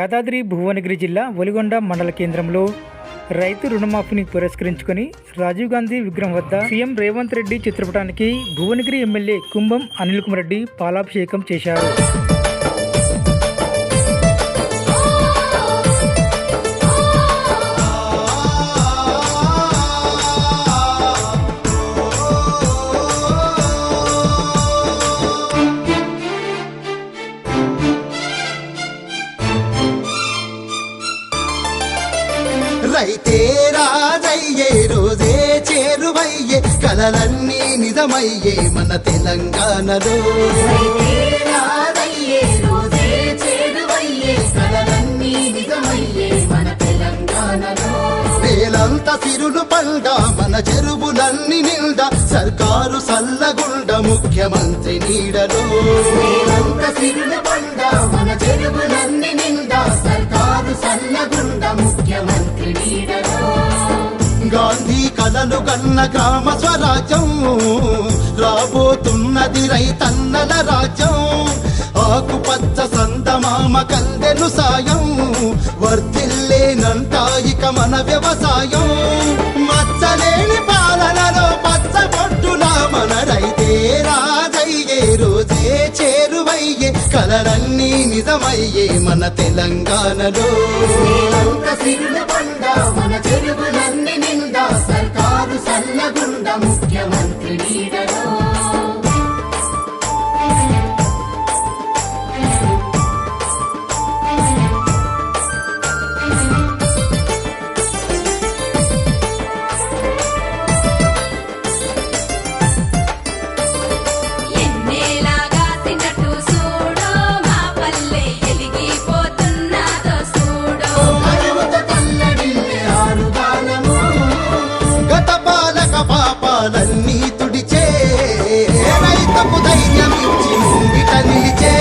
యాదాద్రి భువనగిరి జిల్లా ఒలిగొండ మండల కేంద్రంలో రైతు రుణమాఫీని పురస్కరించుకొని రాజీవ్ గాంధీ విగ్రహం వద్ద సీఎం రేవంత్ రెడ్డి చిత్రపటానికి భువనగిరి ఎమ్మెల్యే కుంభం అనిల్ కుమార్ రెడ్డి పాలాభిషేకం చేశారు. రైతే రాజయ్యే రోజే చేరువయ్యే కలలన్నీ నిజమయ్యే మన తెలంగాణలో. వేలంత సిరులు పండ మన చెరువులన్నీ నిండా సర్కారు సల్లగుండ ముఖ్యమంత్రి నీడలో. సిరులు పండ మన చెరువులన్నీ నిండా సర్కారు సల్లగుండ ముఖ్యమంత్రి నీడలో. గాంధీ కలలు కన్న గ్రామ స్వరాజ్యం రాబోతున్నది రైతన్నల రాజ్యం. ఆకుపచ్చ సందమామ కందెను సాయం వర్ధిల్లేనంట ఇక మన వ్యవసాయం. మచ్చలేని పాలనలో పచ్చబొట్టుల మన రైతే రాజయ్యే రోజే చేరువయ్యే కలలన్నీ నిజమయ్యే మన తెలంగాణలో. మన చెరువులన్నీ నిండా సర్కారు సల్లగుండ ముఖ్యమంత్రి నీడలో. పాపాలన్నీ తుడిచే రైతుకు ధైర్యం ఇచ్చి ముంగిట నిలిచే.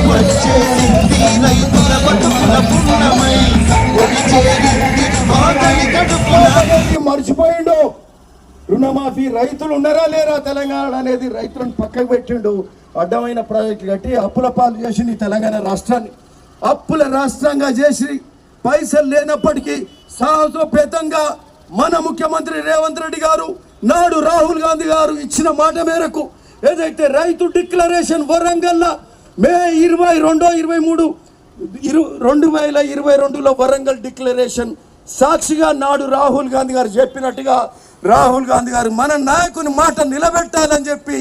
వచ్చేసింది రైతుల బతుకుల పుణ్యమై మర్చిపోయిండు. రుణమాఫీ రైతులు ఉన్నారా లేరా తెలంగాణ అనేది రైతులను పక్కకు పెట్టిండు. అడ్డమైన ప్రాజెక్టు కట్టి అప్పుల పాలు చేసింది తెలంగాణ రాష్ట్రాన్ని. అప్పుల రాష్ట్రంగా చేసి పైసలు లేనప్పటికీ సాహసోపేతంగా మన ముఖ్యమంత్రి రేవంత్ రెడ్డి గారు నాడు రాహుల్ గాంధీ గారు ఇచ్చిన మాట మేరకు ఏదైతే రైతు డిక్లరేషన్ వరంగల్ మే 22, 2022లో వరంగల్ డిక్లరేషన్ సాక్షిగా నాడు రాహుల్ గాంధీ గారు చెప్పినట్టుగా రాహుల్ గాంధీ గారు మన నాయకుని మాట నిలబెట్టాలని చెప్పి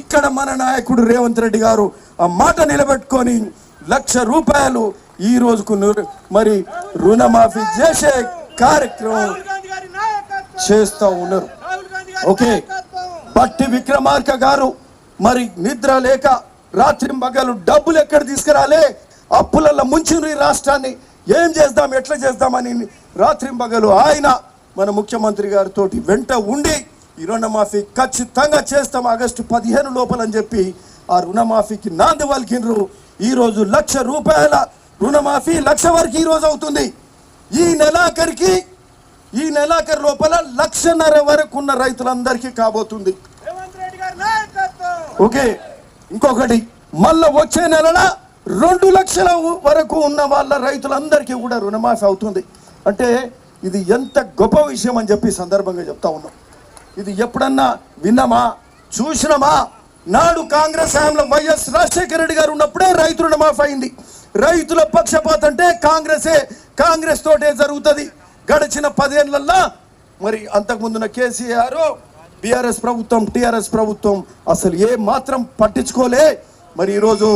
ఇక్కడ మన నాయకుడు రేవంత్ రెడ్డి గారు ఆ మాట నిలబెట్టుకొని ₹1,00,000 ఈ రోజుకు మరి రుణమాఫీ చేసే కార్యక్రమం చేస్తూ ఉన్నారు. ఓకే, బట్టి విక్రమార్క గారు మరి నిద్ర లేక రాత్రి మగలు డబ్బులు ఎక్కడ తీసుకురాలే అప్పులలో ముంచిన ఈ రాష్ట్రాన్ని ఏం చేద్దాం ఎట్లా చేద్దామని రాత్రి మగలు ఆయన మన ముఖ్యమంత్రి గారితో వెంట ఉండి ఈ రుణమాఫీ ఖచ్చితంగా చేస్తాం ఆగస్టు 15 లోపలని చెప్పి ఆ రుణమాఫీకి నాంది పలికిండ్రు. ఈరోజు ₹1,00,000 రుణమాఫీ 1,00,000 వరకు ఈ రోజు అవుతుంది. ఈ నెలాఖరు లోపల 1,50,000 వరకు ఉన్న రైతులందరికీ కాబోతుంది. ఓకే, ఇంకొకటి మళ్ళా వచ్చే నెలల 2,00,000 వరకు ఉన్న వాళ్ళ రైతులందరికీ కూడా రుణమాఫీ అవుతుంది. అంటే ఇది ఎంత గొప్ప విషయం అని చెప్పి సందర్భంగా చెప్తా ఉన్నాం. ఇది ఎప్పుడన్నా విన్నామా చూసినామా? నాడు కాంగ్రెస్ హయాంలో వైఎస్ రాజశేఖర రెడ్డి గారు ఉన్నప్పుడే రైతు రుణమాఫీ అయింది. రైతుల పక్షపాతం అంటే కాంగ్రెస్ తోటే జరుగుతుంది. గడిచిన 10 ఏళ్లలో మరి అంతకుముందున్న కేసీఆర్ బీఆర్ఎస్ ప్రభుత్వం టీఆర్ఎస్ ప్రభుత్వం అసలు ఏ మాత్రం పట్టించుకోలే. మరి ఈరోజు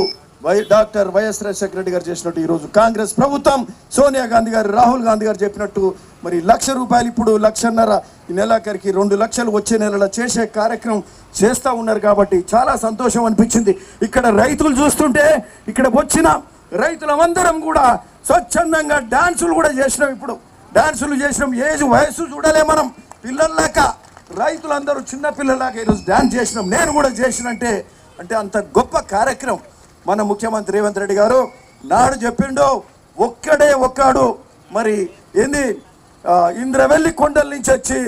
డాక్టర్ వైఎస్ రాజశేఖర రెడ్డి గారు చేసినట్టు ఈరోజు కాంగ్రెస్ ప్రభుత్వం సోనియా గాంధీ గారు రాహుల్ గాంధీ గారు చెప్పినట్టు మరి ₹1,00,000 ఇప్పుడు 1,50,000 ఈ నెలాఖరికి 2,00,000 వచ్చే నెలలో చేసే కార్యక్రమం చేస్తూ ఉన్నారు. కాబట్టి చాలా సంతోషం అనిపించింది. ఇక్కడ రైతులు చూస్తుంటే ఇక్కడ వచ్చిన రైతులందరం కూడా స్వచ్ఛందంగా డాన్సులు కూడా చేసినాం. ఇప్పుడు డాన్సులు చేసినాం. వయసు చూడలే మనం పిల్లల్లాక రైతులందరూ చిన్న పిల్లలాగా ఈరోజు డాన్స్ చేసినాం. నేను కూడా చేసినంటే అంటే అంత గొప్ప కార్యక్రమం మన ముఖ్యమంత్రి రేవంత్ రెడ్డి గారు నాడు చెప్పిండు. ఒక్కడు మరి ఏంది ఇంద్రవెల్లి కొండల నుంచి వచ్చి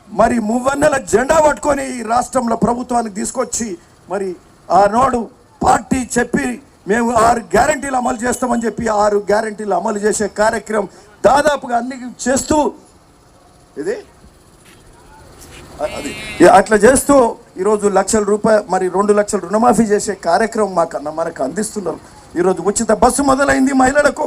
మరి మువ్వన్నెల జెండా పట్టుకొని ఈ రాష్ట్రంలో ప్రభుత్వానికి తీసుకొచ్చి మరి ఆనాడు పార్టీ చెప్పి మేము 6 గ్యారంటీలు అమలు చేస్తామని చెప్పి 6 గ్యారంటీలు అమలు చేసే కార్యక్రమం దాదాపుగా అన్ని చేస్తూ ఇది అది అట్లా చేస్తూ ఈరోజు ₹1,00,000 మరి 2 లక్షల రుణమాఫీ చేసే కార్యక్రమం మనకు అందిస్తున్నారు. ఈరోజు ఉచిత బస్సు మొదలైంది మహిళలకు.